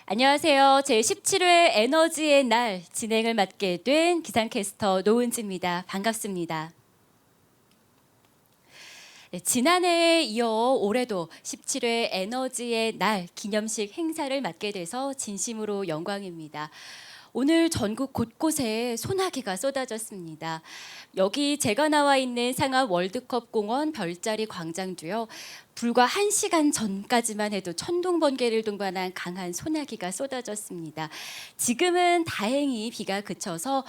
안녕하세요. 제17회 에너지의 날 진행을 맡게 된 기상캐스터 노은지입니다. 반갑습니다. 네, 지난해에 이어 올해도 17회 에너지의 날 기념식 행사를 맡게 돼서 진심으로 영광입니다. 오늘 전국 곳곳에 소나기가 쏟아졌습니다. 여기 제가 나와 있는 상암 월드컵 공원 별자리 광장도요. 불과 1시간 전까지만 해도 천둥 번개를 동반한 강한 소나기가 쏟아졌습니다. 지금은 다행히 비가 그쳐서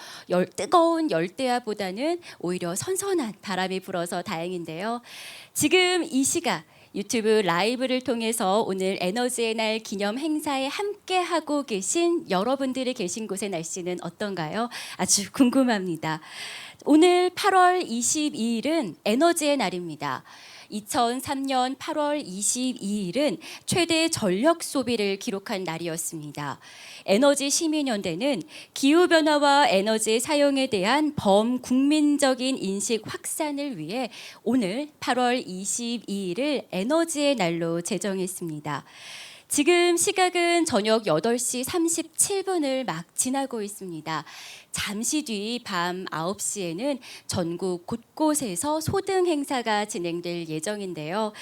뜨거운 열대야보다는 오히려 선선한 바람이 불어서 다행인데요. 지금 이 시각 유튜브 라이브를 통해서 오늘 에너지의 날 기념 행사에 함께하고 계신 여러분들이 계신 곳의 날씨는 어떤가요? 아주 궁금합니다. 오늘 8월 22일은 에너지의 날입니다. 2003년 8월 22일은 최대 전력 소비를 기록한 날이었습니다. 에너지 시민연대는 기후변화와 에너지 사용에 대한 범국민적인 인식 확산을 위해 오늘 8월 22일을 에너지의 날로 제정했습니다. 지금 시각은 저녁 8시 37분을 막 지나고 있습니다. 잠시 뒤 밤 9시에는 전국 곳곳에서 소등 행사가 진행될 예정인데요.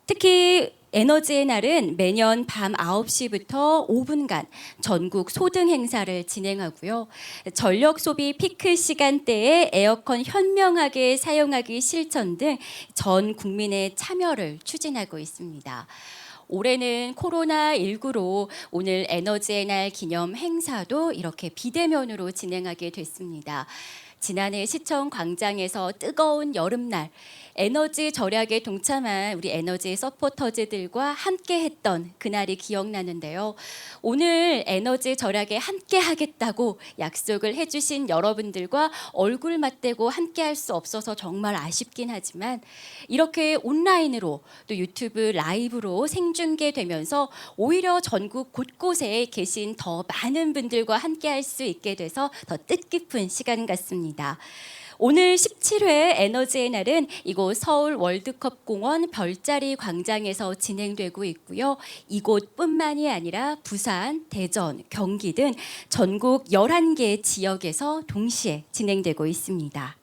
특히 에너지의 날은 매년 밤 9시부터 5분간 전국 소등 행사를 진행하고요. 전력 소비 피크 시간대에 에어컨 현명하게 사용하기 실천 등 전 국민의 참여를 추진하고 있습니다. 올해는 코로나19로 오늘 에너지의 날 기념 행사도 이렇게 비대면으로 진행하게 됐습니다. 지난해 시청 광장에서 뜨거운 여름날 에너지 절약에 동참한 우리 에너지 서포터즈들과 함께 했던 그날이 기억나는데요. 오늘 에너지 절약에 함께 하겠다고 약속을 해주신 여러분들과 얼굴 맞대고 함께 할 수 없어서 정말 아쉽긴 하지만 이렇게 온라인으로 또 유튜브 라이브로 생중계되면서 오히려 전국 곳곳에 계신 더 많은 분들과 함께 할 수 있게 돼서 더 뜻깊은 시간 같습니다. 오늘 17회 에너지의 날은 이곳 서울 월드컵 공원 별자리 광장에서 진행되고 있고요. 이곳뿐만이 아니라 부산, 대전, 경기 등 전국 11개 지역에서 동시에 진행되고 있습니다.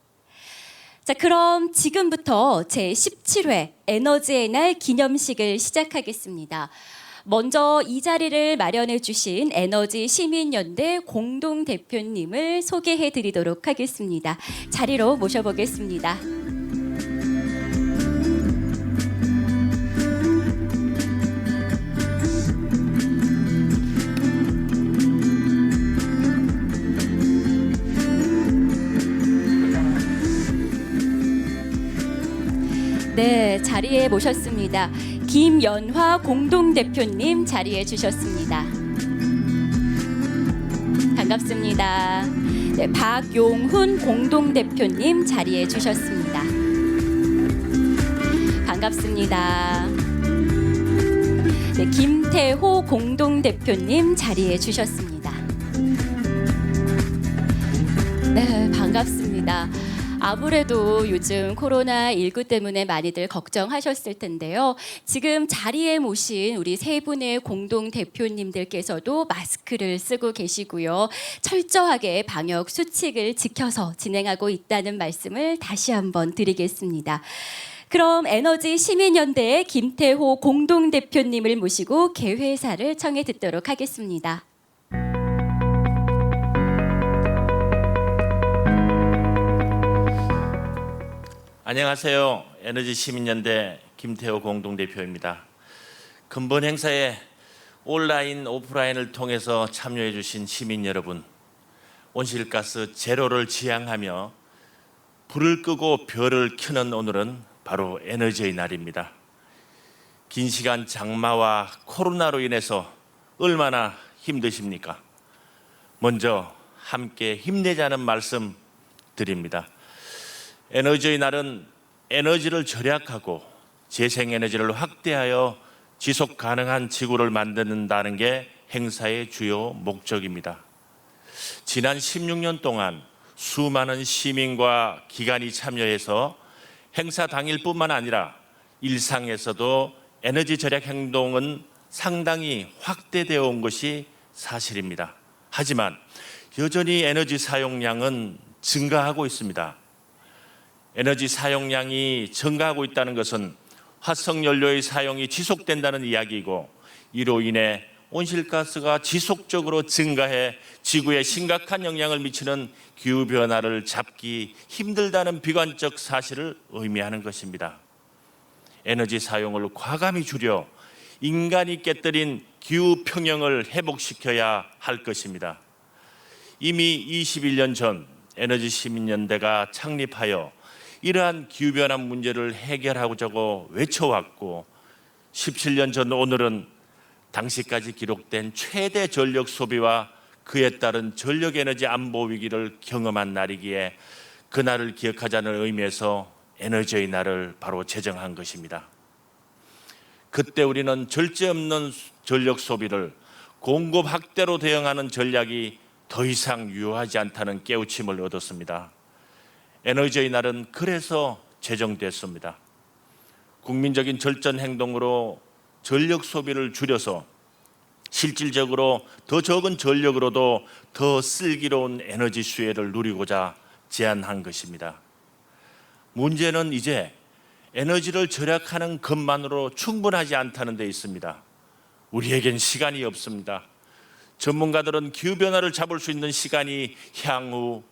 자, 그럼 지금부터 제17회 에너지의 날 기념식을 시작하겠습니다. 먼저 이 자리를 마련해 주신 에너지 시민연대 공동대표님을 소개해 드리도록 하겠습니다. 자리로 모셔보겠습니다. 네, 자리에 모셨습니다. 김연화 공동대표님 자리해 주셨습니다. 반갑습니다. 네, 박용훈 공동대표님 자리해 주셨습니다. 반갑습니다. 네, 김태호 공동대표님 자리해 주셨습니다. 네, 반갑습니다. 아무래도 요즘 코로나19 때문에 많이들 걱정하셨을 텐데요. 지금 자리에 모신 우리 세 분의 공동대표님들께서도 마스크를 쓰고 계시고요. 철저하게 방역 수칙을 지켜서 진행하고 있다는 말씀을 다시 한번 드리겠습니다. 그럼 에너지 시민연대의 김태호 공동대표님을 모시고 개회사를 청해 듣도록 하겠습니다. 안녕하세요. 에너지 시민연대 김태호 공동대표입니다. 근본 행사에 온라인, 오프라인을 통해서 참여해 주신 시민 여러분, 온실가스 제로를 지향하며 불을 끄고 별을 켜는 오늘은 바로 에너지의 날입니다. 긴 시간 장마와 코로나로 인해서 얼마나 힘드십니까? 먼저 함께 힘내자는 말씀 드립니다. 에너지의 날은 에너지를 절약하고 재생에너지를 확대하여 지속 가능한 지구를 만든다는 게 행사의 주요 목적입니다. 지난 16년 동안 수많은 시민과 기관이 참여해서 행사 당일뿐만 아니라 일상에서도 에너지 절약 행동은 상당히 확대되어 온 것이 사실입니다. 하지만 여전히 에너지 사용량은 증가하고 있습니다. 에너지 사용량이 증가하고 있다는 것은 화석연료의 사용이 지속된다는 이야기이고, 이로 인해 온실가스가 지속적으로 증가해 지구에 심각한 영향을 미치는 기후변화를 잡기 힘들다는 비관적 사실을 의미하는 것입니다. 에너지 사용을 과감히 줄여 인간이 깨뜨린 기후평형을 회복시켜야 할 것입니다. 이미 21년 전 에너지시민연대가 창립하여 이러한 기후변화 문제를 해결하자고 외쳐왔고, 17년 전 오늘은 당시까지 기록된 최대 전력 소비와 그에 따른 전력에너지 안보 위기를 경험한 날이기에 그날을 기억하자는 의미에서 에너지의 날을 바로 제정한 것입니다. 그때 우리는 절제 없는 전력 소비를 공급 확대로 대응하는 전략이 더 이상 유효하지 않다는 깨우침을 얻었습니다. 에너지의 날은 그래서 제정됐습니다. 국민적인 절전 행동으로 전력 소비를 줄여서 실질적으로 더 적은 전력으로도 더 슬기로운 에너지 수혜를 누리고자 제안한 것입니다. 문제는 이제 에너지를 절약하는 것만으로 충분하지 않다는 데 있습니다. 우리에겐 시간이 없습니다. 전문가들은 기후변화를 잡을 수 있는 시간이 향후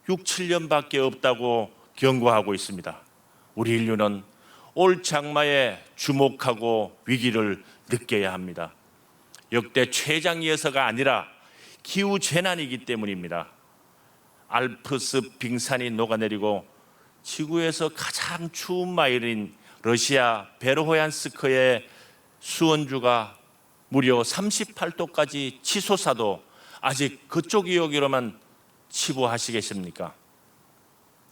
6, 7년밖에 없다고 경고하고 있습니다. 우리 인류는 올 장마에 주목하고 위기를 느껴야 합니다. 역대 최장이어서가 아니라 기후재난이기 때문입니다. 알프스 빙산이 녹아내리고 지구에서 가장 추운 마을인 러시아 베르호얀스크의 수온주가 무려 38도까지 치솟아도 아직 그쪽 이야기로만 치부하시겠습니까?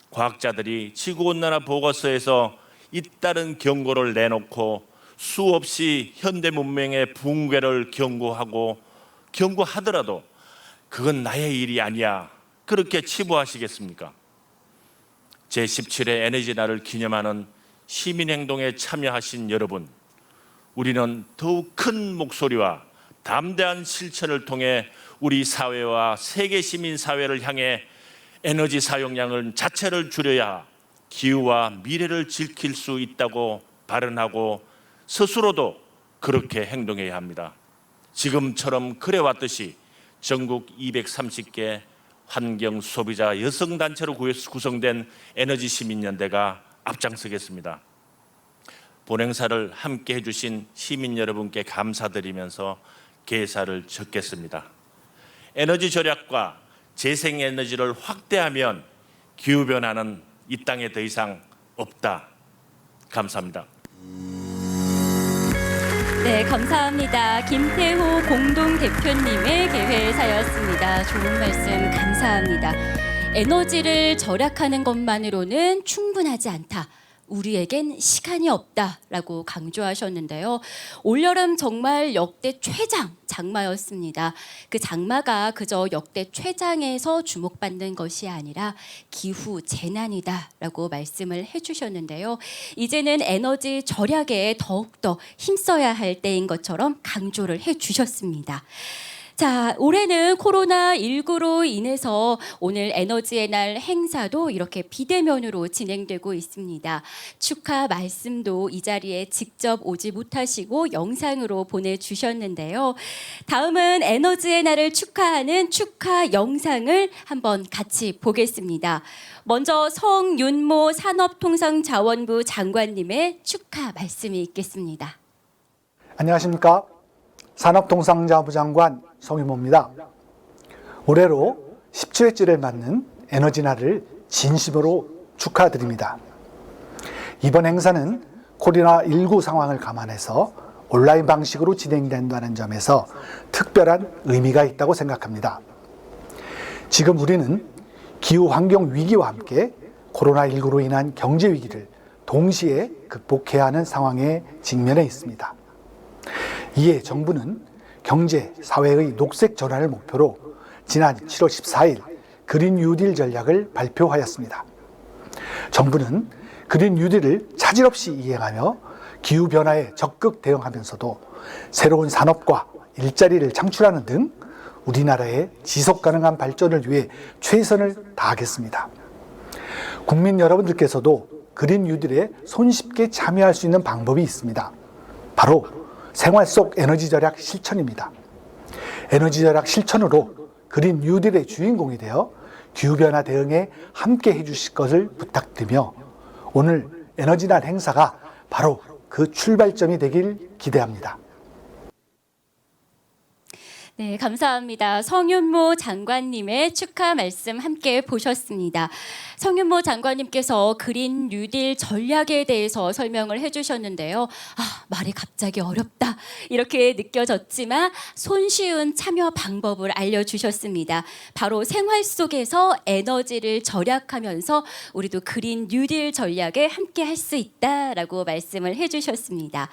과학자들이 지구온난화 보고서에서 잇따른 경고를 내놓고 수없이 현대 문명의 붕괴를 경고하더라도 그건 나의 일이 아니야, 그렇게 치부하시겠습니까? 제17회 에너지날을 기념하는 시민행동에 참여하신 여러분, 우리는 더욱 큰 목소리와 담대한 실천을 통해 우리 사회와 세계 시민사회를 향해 에너지 사용량을 자체를 줄여야 기후와 미래를 지킬 수 있다고 발언하고 스스로도 그렇게 행동해야 합니다. 지금처럼 그래왔듯이 전국 230개 환경 소비자 여성단체로 구성된 에너지시민연대가 앞장서겠습니다. 본행사를 함께 해주신 시민 여러분께 감사드리면서 개사를 적겠습니다. 에너지 절약과 재생에너지를 확대하면 기후변화는 이 땅에 더 이상 없다. 감사합니다. 네, 감사합니다. 김태호 공동대표님의 개회사였습니다. 좋은 말씀 감사합니다. 에너지를 절약하는 것만으로는 충분하지 않다. 우리에겐 시간이 없다라고 강조하셨는데요. 올여름 정말 역대 최장 장마였습니다. 그 장마가 그저 역대 최장에서 주목받는 것이 아니라 기후 재난이다라고 말씀을 해주셨는데요. 이제는 에너지 절약에 더욱더 힘써야 할 때인 것처럼 강조를 해주셨습니다. 자, 올해는 코로나19로 인해서 오늘 에너지의 날 행사도 이렇게 비대면으로 진행되고 있습니다. 축하 말씀도 이 자리에 직접 오지 못하시고 영상으로 보내주셨는데요. 다음은 에너지의 날을 축하하는 축하 영상을 한번 같이 보겠습니다. 먼저 성윤모 산업통상자원부 장관님의 축하 말씀이 있겠습니다. 안녕하십니까. 산업통상자원부 장관 성윤모입니다. 올해로 17회째를 맞는 에너지날을 진심으로 축하드립니다. 이번 행사는 코로나19 상황을 감안해서 온라인 방식으로 진행된다는 점에서 특별한 의미가 있다고 생각합니다. 지금 우리는 기후환경 위기와 함께 코로나19로 인한 경제 위기를 동시에 극복해야 하는 상황에 직면해 있습니다. 이에 정부는 경제, 사회의 녹색 전환을 목표로 지난 7월 14일 그린 뉴딜 전략을 발표하였습니다. 정부는 그린 뉴딜을 차질 없이 이행하며 기후변화에 적극 대응하면서도 새로운 산업과 일자리를 창출하는 등 우리나라의 지속가능한 발전을 위해 최선을 다하겠습니다. 국민 여러분들께서도 그린 뉴딜에 손쉽게 참여할 수 있는 방법이 있습니다. 바로 생활 속 에너지 절약 실천입니다. 에너지 절약 실천으로 그린 뉴딜의 주인공이 되어 기후변화 대응에 함께 해주실 것을 부탁드리며 오늘 에너지날 행사가 바로 그 출발점이 되길 기대합니다. 네, 감사합니다. 성윤모 장관님의 축하 말씀 함께 보셨습니다. 성윤모 장관님께서 그린 뉴딜 전략에 대해서 설명을 해주셨는데요. 말이 갑자기 어렵다 이렇게 느껴졌지만 손쉬운 참여 방법을 알려주셨습니다. 바로 생활 속에서 에너지를 절약하면서 우리도 그린 뉴딜 전략에 함께 할 수 있다라고 말씀을 해주셨습니다.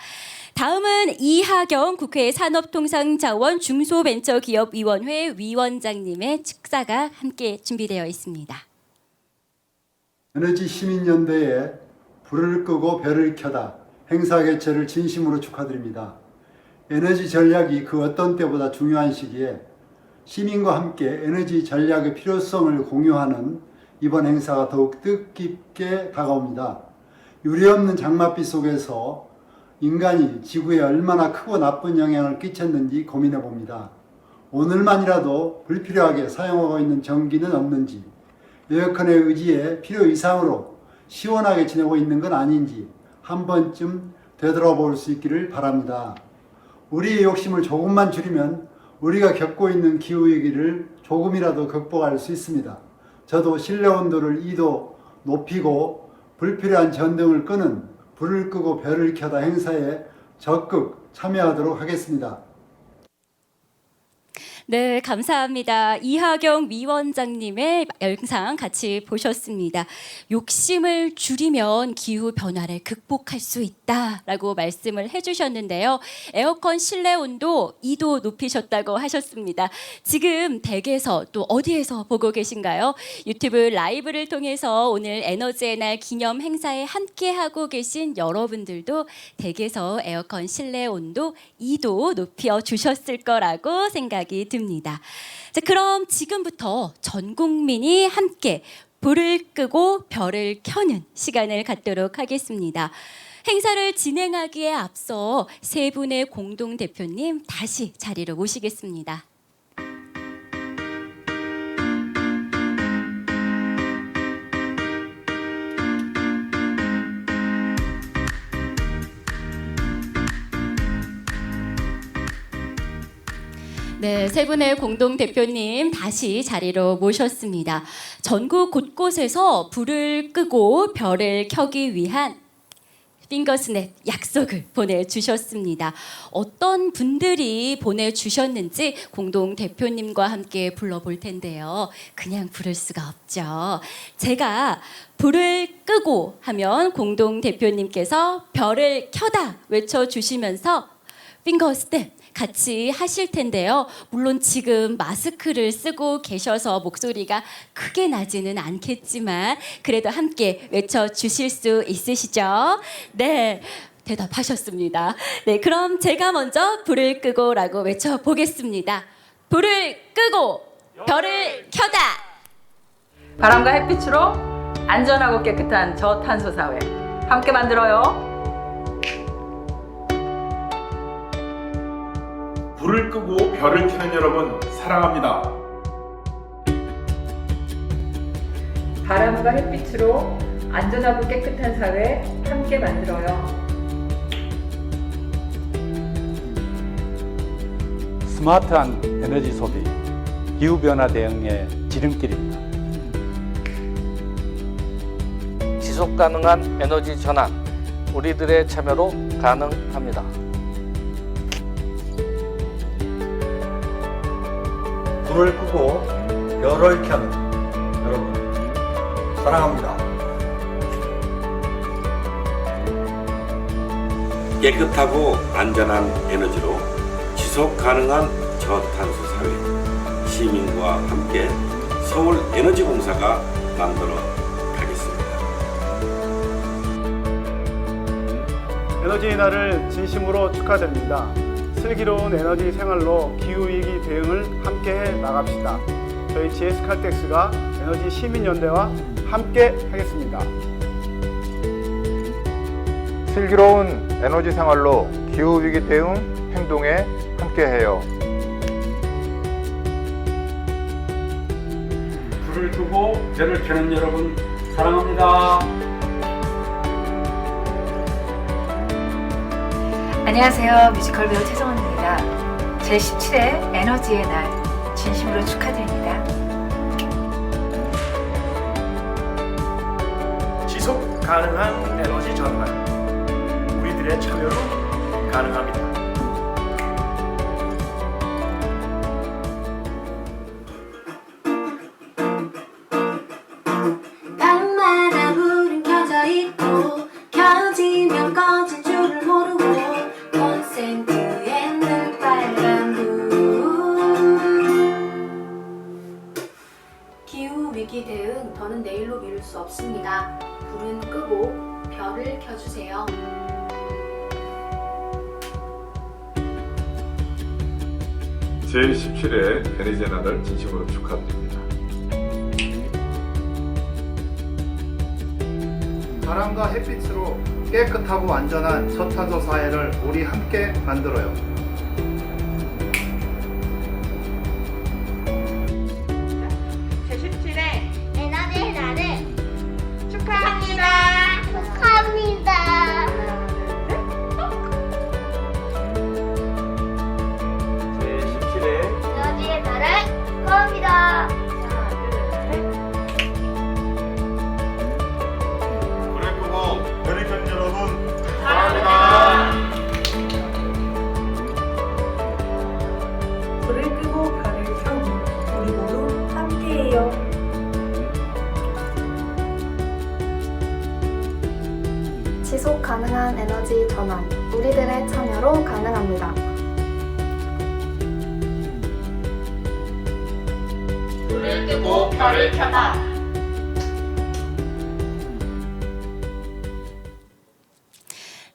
다음은 이하경 국회 산업통상자원 중소벤처기업위원회 위원장님의 축사가 함께 준비되어 있습니다. 에너지 시민연대에 불을 끄고 별을 켜다 행사 개최를 진심으로 축하드립니다. 에너지 전략이 그 어떤 때보다 중요한 시기에 시민과 함께 에너지 전략의 필요성을 공유하는 이번 행사가 더욱 뜻깊게 다가옵니다. 유례없는 장맛비 속에서 인간이 지구에 얼마나 크고 나쁜 영향을 끼쳤는지 고민해 봅니다. 오늘만이라도 불필요하게 사용하고 있는 전기는 없는지, 에어컨의 의지에 필요 이상으로 시원하게 지내고 있는 건 아닌지 한 번쯤 되돌아볼 수 있기를 바랍니다. 우리의 욕심을 조금만 줄이면 우리가 겪고 있는 기후위기를 조금이라도 극복할 수 있습니다. 저도 실내 온도를 2도 높이고 불필요한 전등을 끄는 불을 끄고 별을 켜다 행사에 적극 참여하도록 하겠습니다. 네, 감사합니다. 이하경 위원장님의 영상 같이 보셨습니다. 욕심을 줄이면 기후 변화를 극복할 수 있다라고 말씀을 해주셨는데요. 에어컨 실내 온도 2도 높이셨다고 하셨습니다. 지금 댁에서 또 어디에서 보고 계신가요? 유튜브 라이브를 통해서 오늘 에너지의 날 기념 행사에 함께하고 계신 여러분들도 댁에서 에어컨 실내 온도 2도 높여 주셨을 거라고 생각이 듭니다. 자, 그럼 지금부터 전 국민이 함께 불을 끄고 별을 켜는 시간을 갖도록 하겠습니다. 행사를 진행하기에 앞서 세 분의 공동 대표님 다시 자리로 모시겠습니다. 네, 세 분의 공동 대표님 다시 자리로 모셨습니다. 전국 곳곳에서 불을 끄고 별을 켜기 위한 핑거스냅 약속을 보내주셨습니다. 어떤 분들이 보내주셨는지 공동 대표님과 함께 불러볼 텐데요. 그냥 부를 수가 없죠. 제가 불을 끄고 하면 공동 대표님께서 별을 켜다 외쳐주시면서 핑거스냅 같이 하실 텐데요. 물론 지금 마스크를 쓰고 계셔서 목소리가 크게 나지는 않겠지만 그래도 함께 외쳐주실 수 있으시죠? 네, 대답하셨습니다. 네, 그럼 제가 먼저 불을 끄고라고 외쳐보겠습니다. 불을 끄고 별을 켜다. 바람과 햇빛으로 안전하고 깨끗한 저탄소 사회 함께 만들어요. 불을 끄고 별을 켜는 여러분 사랑합니다. 바람과 햇빛으로 안전하고 깨끗한 사회 함께 만들어요. 스마트한 에너지 소비, 기후변화 대응의 지름길입니다. 지속가능한 에너지 전환, 우리들의 참여로 가능합니다. 불을 끄고 별을 켜는 여러분 사랑합니다. 깨끗하고 안전한 에너지로 지속 가능한 저탄소 사회, 시민과 함께 서울에너지공사가 만들어 가겠습니다. 에너지의 날을 진심으로 축하드립니다. 슬기로운 에너지 생활로 기후위기 대응을 함께해 나갑시다. 저희 GS칼텍스가 에너지 시민연대와 함께 하겠습니다. 슬기로운 에너지 생활로 기후위기 대응 행동에 함께해요. 불을 끄고 별을 켜는 여러분 사랑합니다. 안녕하세요. 뮤지컬 배우 최정원입니다. 제17회 에너지의 날 진심으로 축하드립니다. 지속 가능한 에너지 전환, 우리들의 참여로 가능합니다. 밤마다 불은 켜져 있고 켜지면 꺼진 줄을 모르고 콘센트에 늘 빨간 불. 기후 위기 대응 더는 내일로 미룰 수 없습니다. 불은 끄고 별을 켜주세요. 제17회 에너지의 날을 진심으로 축하드립니다. 바람과 햇빛으로 깨끗하고 안전한 저탄소 사회를 우리 함께 만들어요. 제17회 에너지의 날을 축하합니다. 축하합니다. 제17회 에너지의 날을 축하합니다. 불을 끄고 별을 켠 여러분 사랑합니다. 불을 끄고 별을 켜고 우리 모두 함께해요. 지속 가능한 에너지 전환, 우리들의 참여로 가능합니다. 불을 끄고 별을 켜다.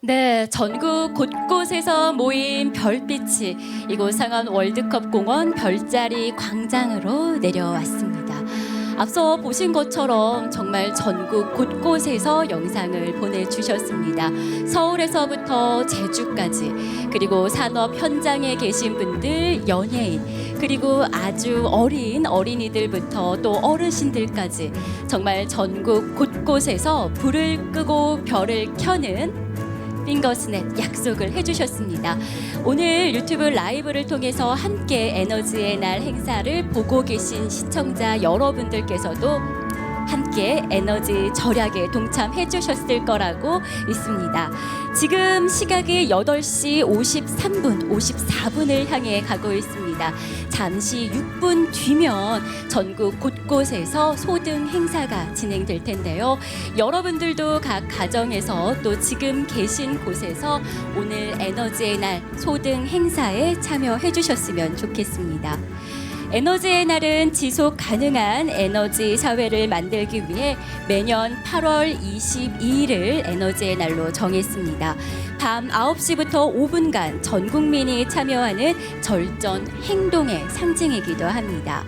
네, 전국 곳곳에서 모인 별빛이 이곳 상암 월드컵 공원 별자리 광장으로 내려왔습니다. 앞서 보신 것처럼 정말 전국 곳곳에서 영상을 보내주셨습니다. 서울에서부터 제주까지, 그리고 산업 현장에 계신 분들, 연예인, 그리고 아주 어린 어린이들부터 또 어르신들까지 정말 전국 곳곳에서 불을 끄고 별을 켜는 핑거스넷 약속을 해주셨습니다. 오늘 유튜브 라이브를 통해서 함께 에너지의 날 행사를 보고 계신 시청자 여러분들께서도 함께 에너지 절약에 동참해 주셨을 거라고 믿습니다. 지금 시각이 8시 53분, 54분을 향해 가고 있습니다. 잠시 6분 뒤면 전국 곳곳에서 소등 행사가 진행될 텐데요. 여러분들도 각 가정에서 또 지금 계신 곳에서 오늘 에너지의 날 소등 행사에 참여해 주셨으면 좋겠습니다. 에너지의 날은 지속 가능한 에너지 사회를 만들기 위해 매년 8월 22일을 에너지의 날로 정했습니다. 밤 9시부터 5분간 전 국민이 참여하는 절전 행동의 상징이기도 합니다.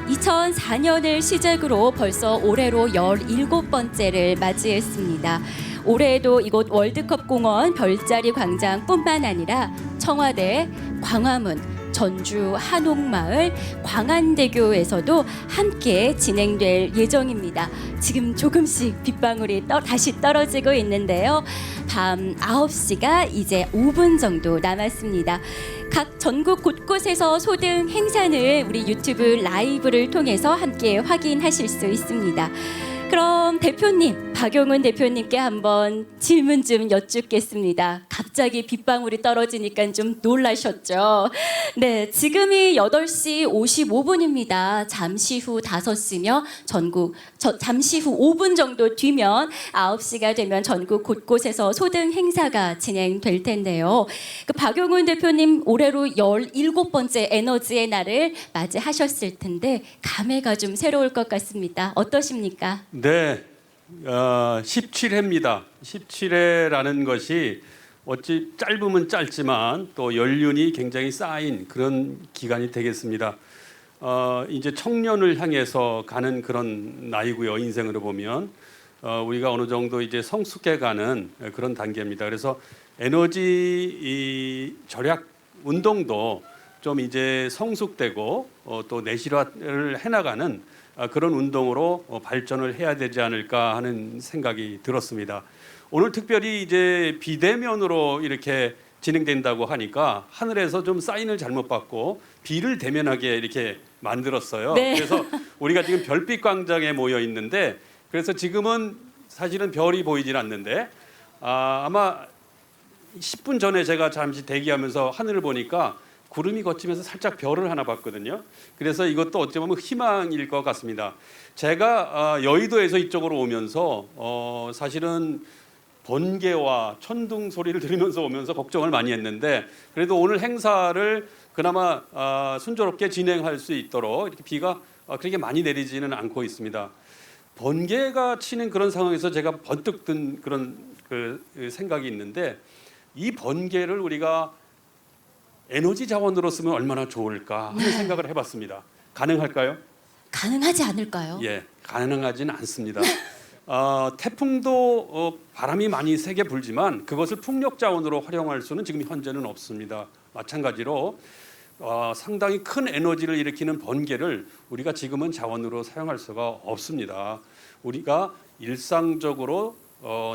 2004년을 시작으로 벌써 올해로 17번째를 맞이했습니다. 올해에도 이곳 월드컵 공원 별자리 광장뿐만 아니라 청와대, 광화문, 전주 한옥마을, 광안대교에서도 함께 진행될 예정입니다. 지금 조금씩 빗방울이 다시 떨어지고 있는데요. 밤 9시가 이제 5분 정도 남았습니다. 각 전국 곳곳에서 소등 행사는 우리 유튜브 라이브를 통해서 함께 확인하실 수 있습니다. 그럼 대표님, 박용훈 대표님께 한번 질문 좀 여쭙겠습니다. 갑자기 빗방울이 떨어지니까 좀 놀라셨죠? 네, 지금이 8시 55분입니다. 잠시 후 5시며 잠시 후 5분 정도 뒤면 9시가 되면 전국 곳곳에서 소등 행사가 진행될 텐데요. 그 박용훈 대표님 올해로 17번째 에너지의 날을 맞이하셨을 텐데 감회가 좀 새로울 것 같습니다. 어떠십니까? 네, 17회입니다. 17회라는 것이 어찌 짧으면 짧지만 또 연륜이 굉장히 쌓인 그런 기간이 되겠습니다. 이제 청년을 향해서 가는 그런 나이고요. 인생으로 보면 우리가 어느 정도 이제 성숙해가는 그런 단계입니다. 그래서 에너지 절약 운동도 좀 이제 성숙되고 또 내실화를 해나가는 그런 운동으로 발전을 해야 되지 않을까 하는 생각이 들었습니다. 오늘 특별히 이제 비대면으로 이렇게 진행된다고 하니까 하늘에서 좀 사인을 잘못 받고 비를 대면하게 이렇게 만들었어요. 네. 그래서 우리가 지금 별빛 광장에 모여 있는데 그래서 지금은 사실은 별이 보이질 않는데 아마 10분 전에 제가 잠시 대기하면서 하늘을 보니까 구름이 걷히면서 살짝 별을 하나 봤거든요. 그래서 이것도 어찌 보면 희망일 것 같습니다. 제가 여의도에서 이쪽으로 오면서 사실은 번개와 천둥 소리를 들으면서 오면서 걱정을 많이 했는데 그래도 오늘 행사를 그나마 순조롭게 진행할 수 있도록 이렇게 비가 그렇게 많이 내리지는 않고 있습니다. 번개가 치는 그런 상황에서 제가 번뜩 든 그런 그 생각이 있는데 이 번개를 우리가 에너지 자원으로 쓰면 얼마나 좋을까 하는 생각을 해봤습니다. 가능할까요? 가능하지 않을까요? 예, 가능하지는 않습니다. 태풍도 바람이 많이 세게 불지만 그것을 풍력 자원으로 활용할 수는 지금 현재는 없습니다. 마찬가지로 상당히 큰 에너지를 일으키는 번개를 우리가 지금은 자원으로 사용할 수가 없습니다. 우리가 일상적으로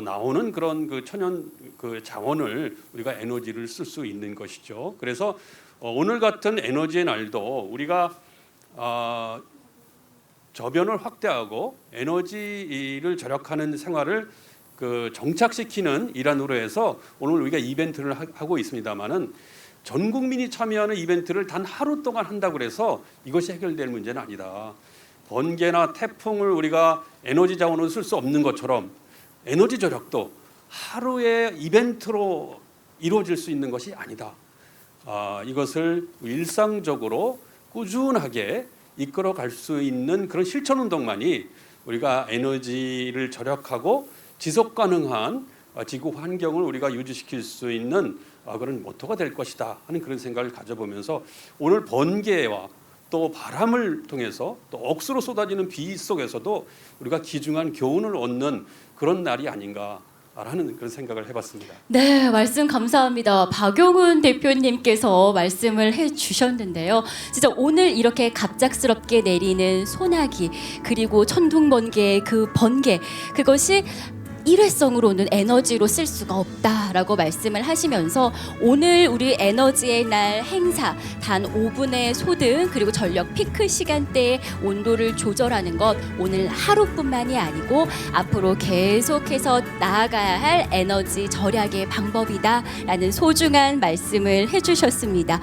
나오는 그런 그 천연 그 자원을 우리가 에너지를 쓸 수 있는 것이죠. 그래서 오늘 같은 에너지의 날도 우리가 저변을 확대하고 에너지를 절약하는 생활을 그 정착시키는 일환으로 해서 오늘 우리가 이벤트를 하고 있습니다만은 전 국민이 참여하는 이벤트를 단 하루 동안 한다고 해서 이것이 해결될 문제는 아니다. 번개나 태풍을 우리가 에너지 자원으로 쓸 수 없는 것처럼 에너지 절약도 하루의 이벤트로 이루어질 수 있는 것이 아니다. 이것을 일상적으로 꾸준하게 이끌어 갈 수 있는 그런 실천 운동만이 우리가 에너지를 절약하고 지속 가능한 지구 환경을 우리가 유지시킬 수 있는 그런 모토가 될 것이다 하는 그런 생각을 가져보면서 오늘 번개와 또 바람을 통해서 또 억수로 쏟아지는 비 속에서도 우리가 귀중한 교훈을 얻는 그런 날이 아닌가라는 그런 생각을 해봤습니다. 네, 말씀 감사합니다. 박용훈 대표님께서 말씀을 해주셨는데요. 진짜 오늘 이렇게 갑작스럽게 내리는 소나기 그리고 천둥번개의 그 번개 그것이 일회성으로는 에너지로 쓸 수가 없다라고 말씀을 하시면서 오늘 우리 에너지의 날 행사 단 5분의 소등 그리고 전력 피크 시간대의 온도를 조절하는 것 오늘 하루뿐만이 아니고 앞으로 계속해서 나아가야 할 에너지 절약의 방법이다라는 소중한 말씀을 해주셨습니다.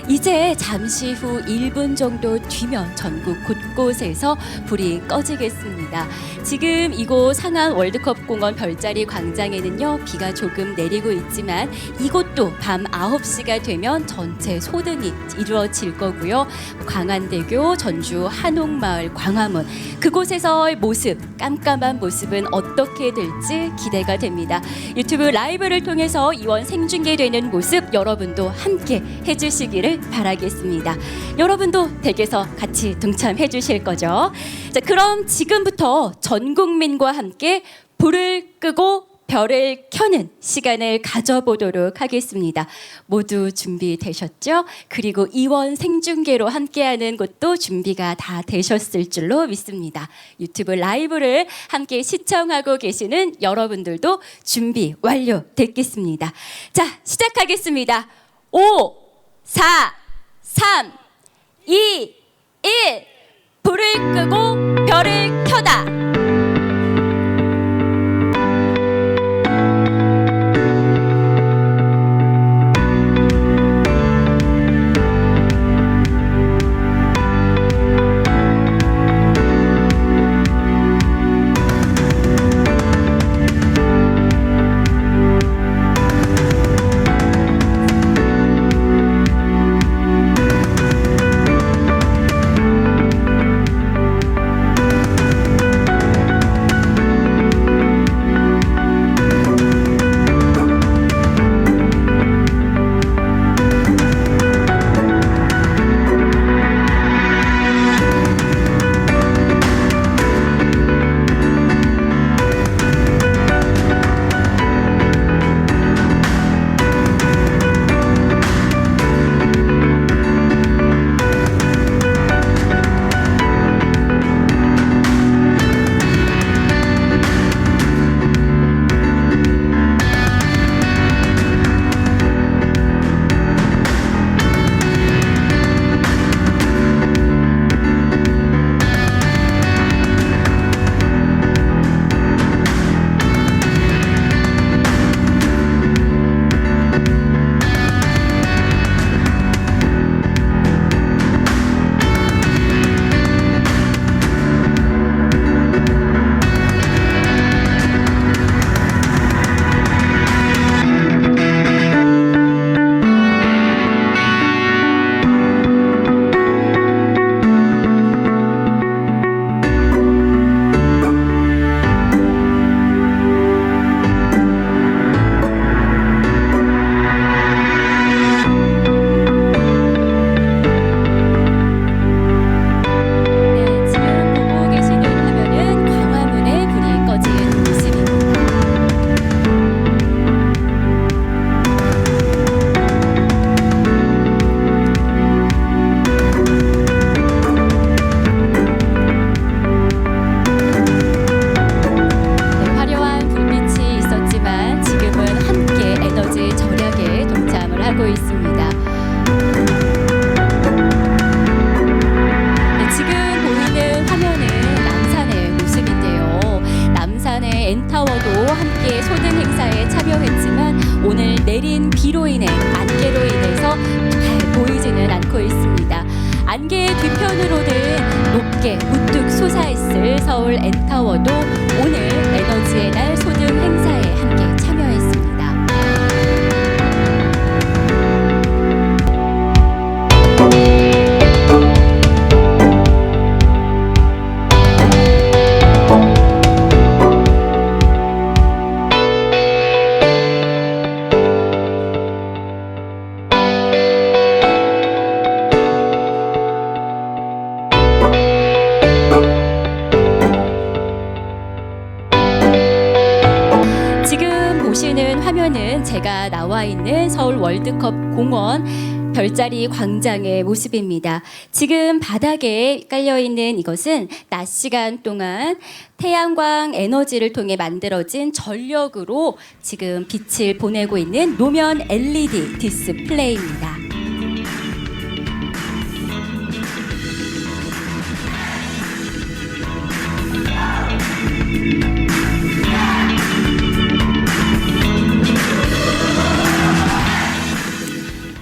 이제 잠시 후 1분 정도 뒤면 전국 곳곳에서 불이 꺼지겠습니다. 지금 이곳 상암 월드컵 공원 별자리 광장에는요 비가 조금 내리고 있지만 이곳도 밤 9시가 되면 전체 소등이 이루어질 거고요. 광안대교, 전주 한옥마을, 광화문 그곳에서의 모습 깜깜한 모습은 어떻게 될지 기대가 됩니다. 유튜브 라이브를 통해서 이원 생중계되는 모습 여러분도 함께 해주시기를 바라겠습니다. 여러분도 댁에서 같이 동참해 주실 거죠? 자, 그럼 지금부터 전 국민과 함께 불을 끄고 별을 켜는 시간을 가져보도록 하겠습니다. 모두 준비되셨죠? 그리고 이원 생중계로 함께하는 것도 준비가 다 되셨을 줄로 믿습니다. 유튜브 라이브를 함께 시청하고 계시는 여러분들도 준비 완료됐겠습니다. 자, 시작하겠습니다. 5, 4, 3, 2, 1 불을 끄고 별을 켜다. 있습니다. 네, 지금 보이는 화면은 남산의 모습인데요. 남산의 N타워도 함께 소등 행사에 참여했지만 오늘 내린 비로 인해 안개로 인해서 잘 보이지는 않고 있습니다. 안개의 뒤편으로는 높게 우뚝 솟아있을 서울 N타워도 오늘 에너지의 날 소등 행사에 함께 참여했습니다. 지금 보시는 화면은 제가 나와 있는 서울 월드컵 공원 별자리 광장의 모습입니다. 지금 바닥에 깔려 있는 이것은 낮 시간 동안 태양광 에너지를 통해 만들어진 전력으로 지금 빛을 보내고 있는 노면 LED 디스플레이입니다.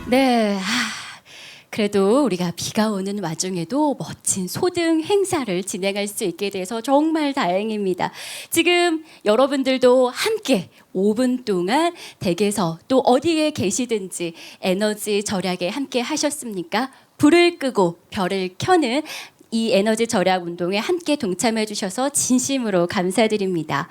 네, 그래도 우리가 비가 오는 와중에도 멋진 소등 행사를 진행할 수 있게 돼서 정말 다행입니다. 지금 여러분들도 함께 5분 동안 댁에서 또 어디에 계시든지 에너지 절약에 함께 하셨습니까? 불을 끄고 별을 켜는 이 에너지 절약 운동에 함께 동참해 주셔서 진심으로 감사드립니다.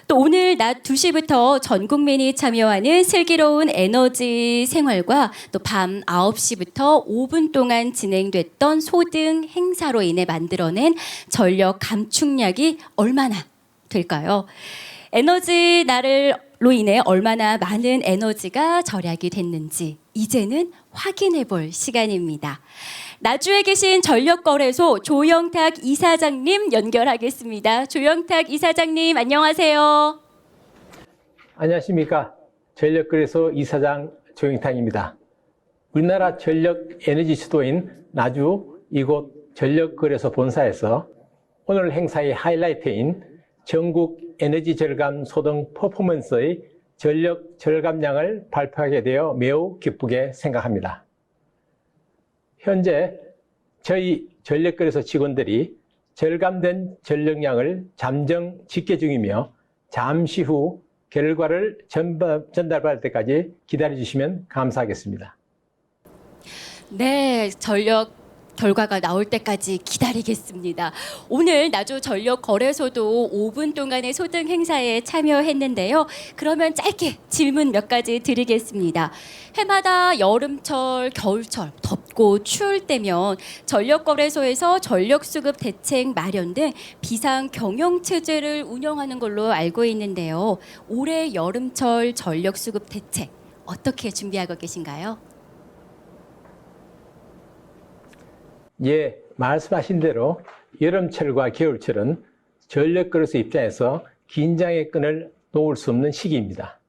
또 오늘 낮 2시부터 전 국민이 참여하는 슬기로운 에너지 생활과 또 밤 9시부터 5분 동안 진행됐던 소등 행사로 인해 만들어낸 전력 감축량이 얼마나 될까요? 에너지 날로 인해 얼마나 많은 에너지가 절약이 됐는지 이제는 확인해 볼 시간입니다. 나주에 계신 전력거래소 조영탁 이사장님 연결하겠습니다. 조영탁 이사장님 안녕하세요. 안녕하십니까. 전력거래소 이사장 조영탁입니다. 우리나라 전력 에너지 수도인 나주 이곳 전력거래소 본사에서 오늘 행사의 하이라이트인 전국 에너지 절감 소등 퍼포먼스의 전력 절감량을 발표하게 되어 매우 기쁘게 생각합니다. 현재 저희 전력거래소 직원들이 절감된 전력량을 잠정 집계 중이며 잠시 후 결과를 전달받을 때까지 기다려 주시면 감사하겠습니다. 네, 전력 결과가 나올 때까지 기다리겠습니다. 오늘 나주 전력거래소도 5분 동안의 소등 행사에 참여했는데요. 그러면 짧게 질문 몇 가지 드리겠습니다. 해마다 여름철, 겨울철 덥고 추울 때면 전력거래소에서 전력수급 대책 마련 등 비상 경영체제를 운영하는 걸로 알고 있는데요. 올해 여름철 전력수급 대책 어떻게 준비하고 계신가요? 예, 말씀하신 대로 여름철과 겨울철은 전력거래소 입장에서 긴장의 끈을 놓을 수 없는 시기입니다.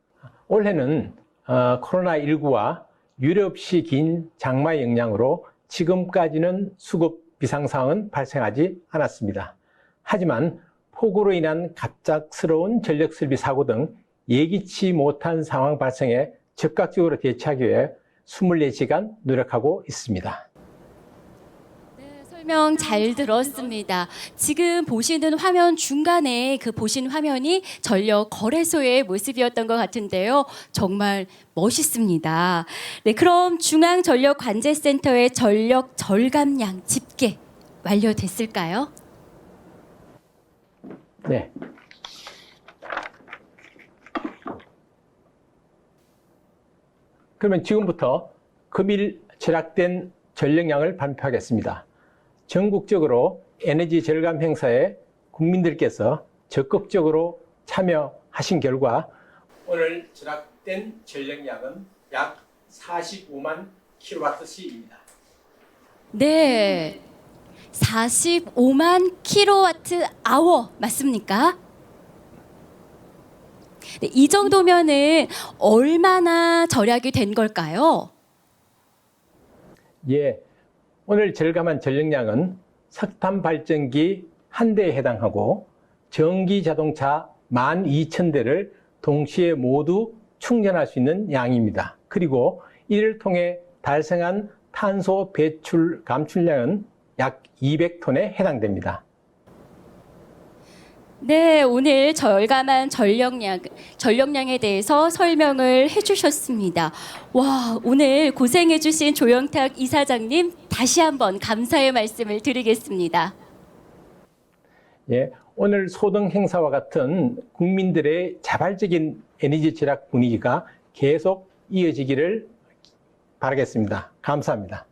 올해는 코로나19와 유례없이 긴 장마의 영향으로 지금까지는 수급 비상 상황은 발생하지 않았습니다. 하지만 폭우로 인한 갑작스러운 전력 설비 사고 등 예기치 못한 상황 발생에 즉각적으로 대처하기 위해 24시간 노력하고 있습니다. 설명 잘 들었습니다. 지금 보시는 화면 중간에 그 보신 화면이 전력 거래소의 모습이었던 것 같은데요. 정말 멋있습니다. 네, 그럼 중앙전력관제센터의 전력 절감량 집계 완료됐을까요? 네. 그러면 지금부터 금일 절약된 전력량을 발표하겠습니다. 전국적으로 에너지 절감 행사에 국민들께서 적극적으로 참여하신 결과 오늘 절약된 전력량은 약 45만 킬로와트시입니다. 네, 45만 킬로와트 아워 맞습니까? 네, 이 정도면은 얼마나 절약이 된 걸까요? 예, 오늘 절감한 전력량은 석탄 발전기 1대에 해당하고 전기 자동차 12,000대를 동시에 모두 충전할 수 있는 양입니다. 그리고 이를 통해 달성한 탄소 배출 감축량은 약 200톤에 해당됩니다. 네, 오늘 절감한 전력량에 대해서 설명을 해주셨습니다. 와, 오늘 고생해주신 조영탁 이사장님 다시 한번 감사의 말씀을 드리겠습니다. 예, 오늘 소등 행사와 같은 국민들의 자발적인 에너지 절약 분위기가 계속 이어지기를 바라겠습니다. 감사합니다.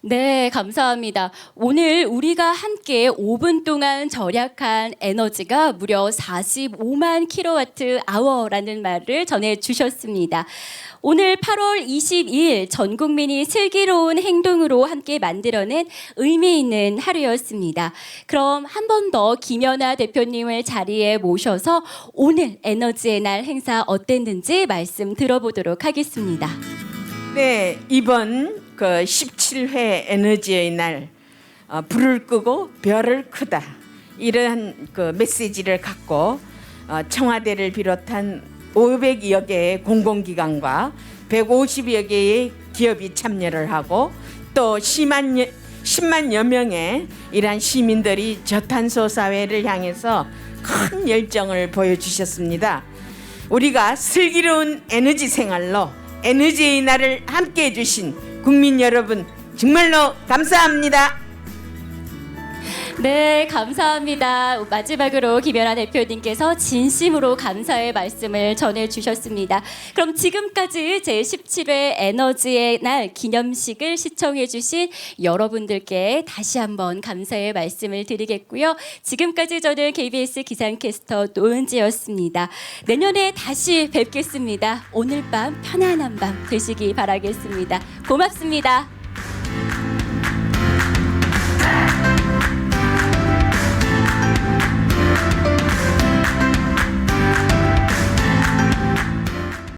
네, 감사합니다. 오늘 우리가 함께 5분 동안 절약한 에너지가 무려 45만 킬로와트 아워라는 말을 전해주셨습니다. 오늘 8월 22일 전 국민이 슬기로운 행동으로 함께 만들어낸 의미 있는 하루였습니다. 그럼 한 번 더 김연아 대표님을 자리에 모셔서 오늘 에너지의 날 행사 어땠는지 말씀 들어보도록 하겠습니다. 네, 이번 그 17회 에너지의 날 불을 끄고 별을 크다 이러한 그 메시지를 갖고 청와대를 비롯한 500여 개의 공공기관과 150여 개의 기업이 참여를 하고 또 10만여 명의 이러한 시민들이 저탄소 사회를 향해서 큰 열정을 보여주셨습니다. 우리가 슬기로운 에너지 생활로 에너지의 날을 함께 해주신 국민 여러분 정말로 감사합니다. 네, 감사합니다. 마지막으로 김연아 대표님께서 진심으로 감사의 말씀을 전해주셨습니다. 그럼 지금까지 제17회 에너지의 날 기념식을 시청해주신 여러분들께 다시 한번 감사의 말씀을 드리겠고요. 지금까지 저는 KBS 기상캐스터 노은지였습니다. 내년에 다시 뵙겠습니다. 오늘 밤 편안한 밤 되시기 바라겠습니다. 고맙습니다.